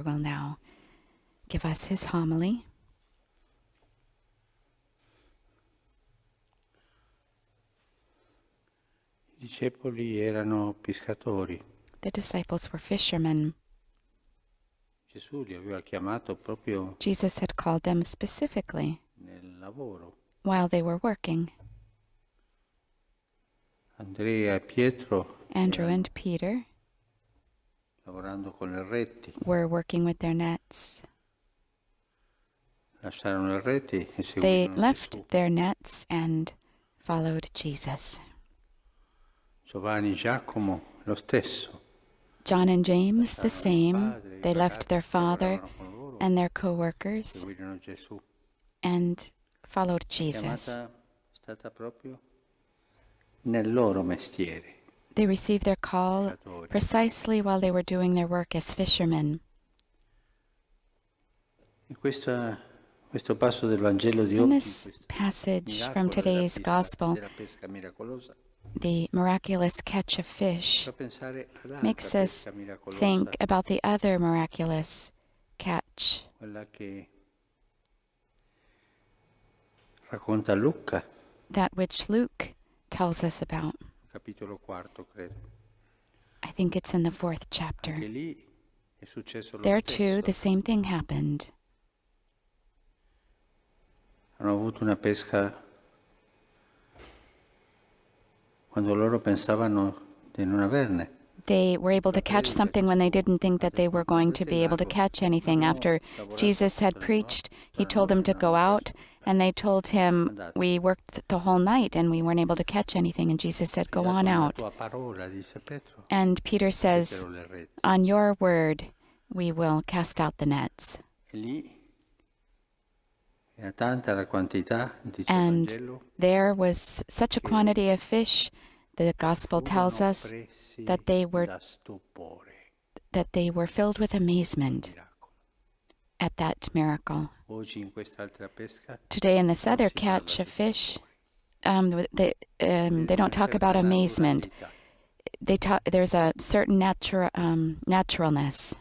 will now give us his homily. I discepoli erano pescatori. The disciples were fishermen. Gesù li aveva chiamato proprio Jesus had called them specifically nel lavoro. while they were working. Andrea e Pietro Andrew erano and Peter lavorando con le reti. were working with their nets. Lasciarono le reti e They seguirono left Gesù. their nets and followed Jesus. Giovanni, Giacomo, lo stesso. John and James, the Lasciarono il same. padre, i They left ragazzi their che father lavoravano con loro, and their co-workers seguirono Gesù. and followed La Jesus. chiamata è stata proprio nel loro mestiere. They received their call Pescatori. precisely while they were doing their work as fishermen. E questo passo del Vangelo di In oggi, this questo passage miracolo from today's gospel, della pesca miracolosa, the miraculous catch of fish fa pensare all'altra makes us pesca miracolosa, think about the other miraculous catch, quella che racconta Luca, that which Luke tells us about. capitolo 4, credo. I think it's in the 4th Anche chapter. lì è successo lo There stesso. too, the same thing happened. Hanno avuto una pesca quando loro pensavano di non averne. They were able to catch something when they didn't think that they were going to be able to catch anything. After Jesus had preached, he told them to go out, and they told him, we worked the whole night and we weren't able to catch anything. And Jesus said, go on out. Tua parola, disse Pietro, And Peter says, gettero le reti. on your word, we will cast out the nets. E lì era tanta la quantità, dice il And Vangelo, there was such a quantity of fish, the gospel tells furono us, presi that they were da stupore. filled with amazement Miracolo. at that miracle. Oggi in quest'altra pesca Today in this non other si parla catch di of fish, stupore. they don't talk about amazement. There's a certain naturalness.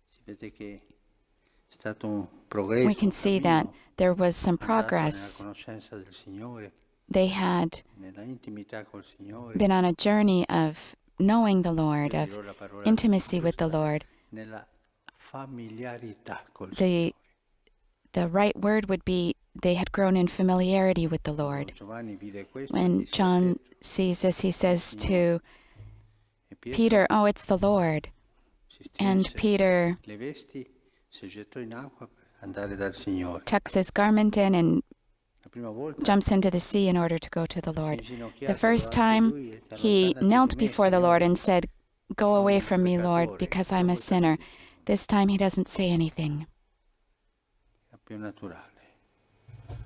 Si vede che è stato un progresso, We can see that there was some andato nella progress. conoscenza del Signore, They had nella intimità col Signore, been on a journey of knowing the Lord, io of dirò la parola intimacy with the giusta, Lord. nella familiarità col The right word would be they had grown in familiarity with the Lord. Giovanni vide questo, When disse a John Pietro, sees this, he says to e Pietro Peter, oh, it's the Lord. si And strinse Peter le vesti, si gettò in acqua per andare dal Signore. tucks his garment in and La prima volta jumps into the sea in order to go to the si Lord. inginocchiato The first davanti a time, lui e he allontanati knelt di me, before the Lord Signore. and said, go away from me, Lord, because I'm a sinner. This time he doesn't say anything. Era più naturale.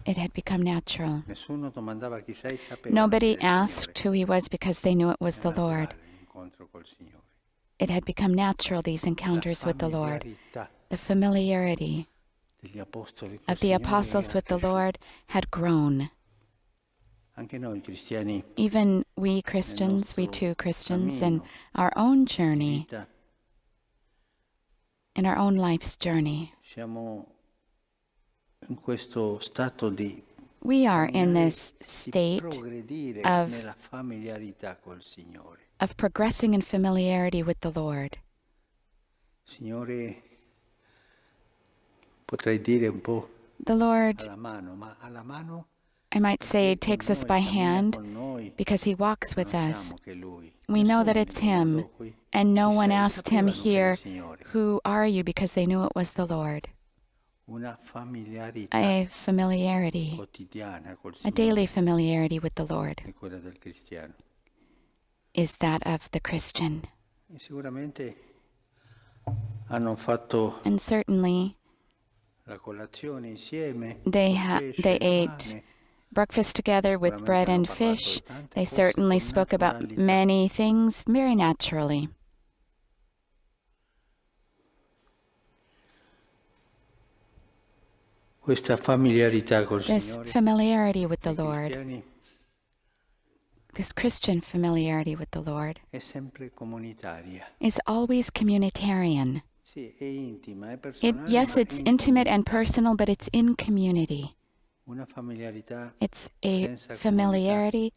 It had become natural. Nessuno domandava chi sei, sapevano Nobody che era il asked Signore. who he was because they knew it was Era the Lord. naturale l'incontro col Signore. It had become natural, these La encounters with the Lord. familiarità The familiarity degli apostoli col of the Signore apostles era with the cresciuta. Lord had grown. Anche noi cristiani Even we Christians, we too Christians, in our own di journey, vita in our own life's journey, siamo in questo stato di we are in camminare, this di state progredire of- nella familiarità col Signore. of progressing in familiarity with the Lord. Signore, potrei dire un po' The Lord, alla mano, ma alla mano I might say, perché takes con us noi, by cammina hand con noi, because he walks with us. conosciamo che è Lui. We know that Nessuno it's gli him, domandò qui, and no "Chi one sei?" asked him Sapevano che era here, il Signore. who are you, because they knew it was the Lord. Una familiarità A familiarity, quotidiana col a daily Signore familiarity with the Lord è quella del cristiano. is that of the Christian. E sicuramente hanno fatto And certainly la colazione insieme, they col pesce they e il ate pane. breakfast together with Sicuramente bread hanno and parlato fish. di tante They cose certainly con spoke about naturalità. many things very naturally. Questa familiarità col This Signore, familiarity with the dei Lord, cristiani, this Christian familiarity with the Lord, è sempre comunitaria. is always communitarian. Yes, it's intimate and personal, but it's in community. It's a familiarity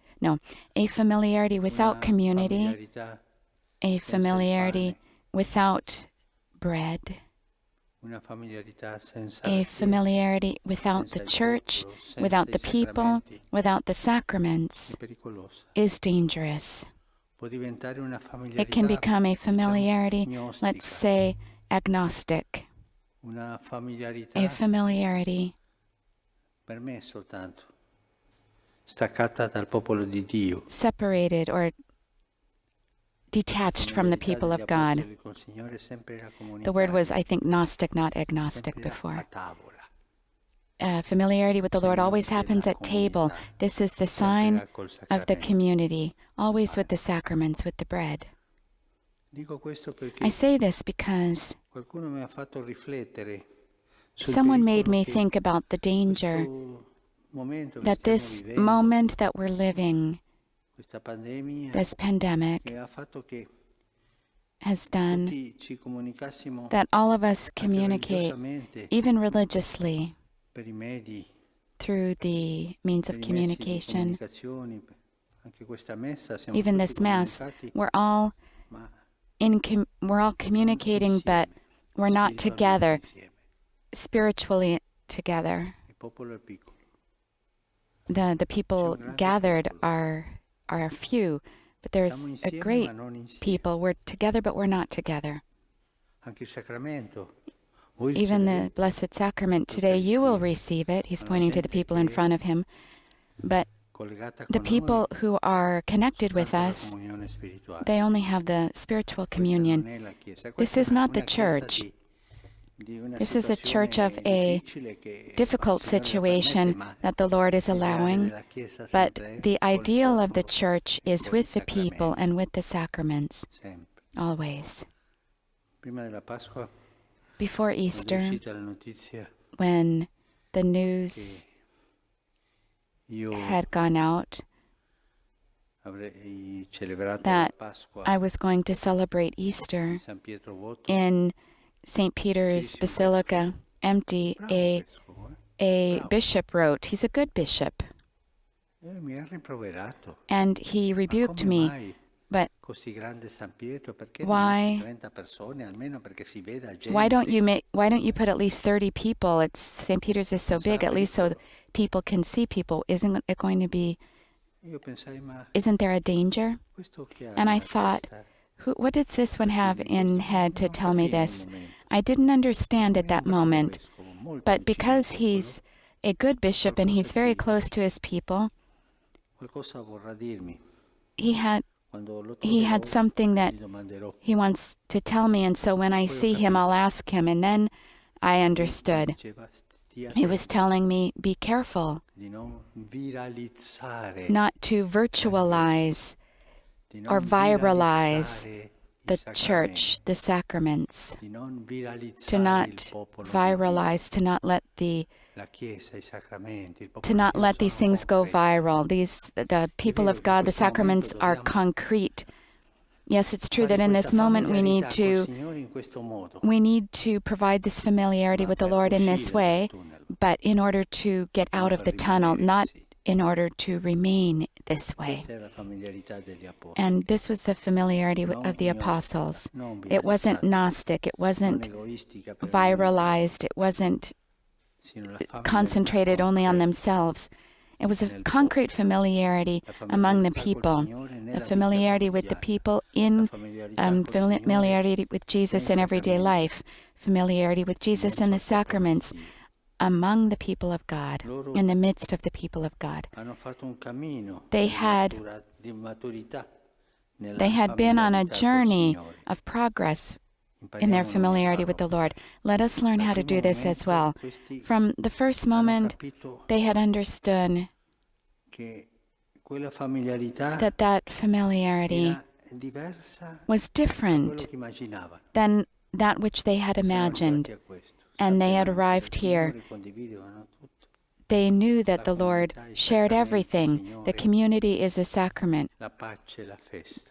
without community, a familiarity without bread, a familiarity without the church, without the people, without the sacraments, is dangerous. It can become a familiarity, let's say, agnostic, a familiarity separated or detached from the people of God. The word was, I think, Gnostic, not agnostic before. Familiarity with the Lord always happens at table. This is the sign of the community, always with the sacraments, with the bread. I say this because someone made me think about the danger that this moment that we're living, this pandemic, has done that all of us communicate, even religiously, through the means of communication. Even this Mass, we're all communicating, but we're not together, spiritually together. The people gathered are few, but there's a great people. We're together, but we're not together. Even the Blessed Sacrament, today you will receive it. He's pointing to the people in front of him. But the people who are connected with us, they only have the spiritual communion. This is not the church. This is a church of a difficult situation that the Lord is allowing, but the ideal of the church is with the people and with the sacraments, always. Before Easter, when the news had gone out that I was going to celebrate Easter in St. Peter's Basilica, empty, a bishop wrote. He's a good bishop. And he rebuked me. But why don't you put at least 30 people? St. Peter's is so big, at least so people can see people. Isn't it going to be? Isn't there a danger? And I thought, what does this one have in head to tell me this? I didn't understand at that moment, but because he's a good bishop and he's very close to his people, he had something that he wants to tell me, and so when I see him, I'll ask him, and then I understood. He was telling me, be careful not to virtualize or viralize the church, the sacraments, to not viralize, to not let these things go viral. The people of God, the sacraments are concrete. Yes, it's true that in this moment we need to provide this familiarity with the Lord in this way, but in order to get out of the tunnel, not in order to remain this way. And this was the familiarity of the apostles. It wasn't Gnostic, it wasn't viralized, it wasn't concentrated only on themselves. It was a concrete familiarity among the people, a familiarity with the people in familiarity with Jesus in everyday life, familiarity with Jesus in the sacraments, among the people of God, in the midst of the people of God. They had been on a journey of progress in their familiarity with the Lord. Let us learn how to do this as well. From the first moment, they had understood that familiarity was different than that which they had imagined. And they had arrived here. They knew that the Lord shared everything. The community is a sacrament. The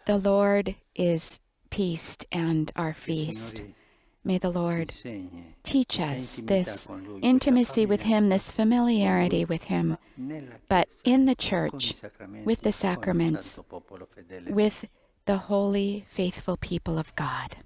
Lord is peace and our feast. May the ci Lord insegni teach questa us intimità this con Lui, questa intimacy with Him, this familiarity with Him, nella but Chiesa, in the con i church, sacramenti, with the con il sacraments, santo popolo fedele. with the holy, faithful people of God.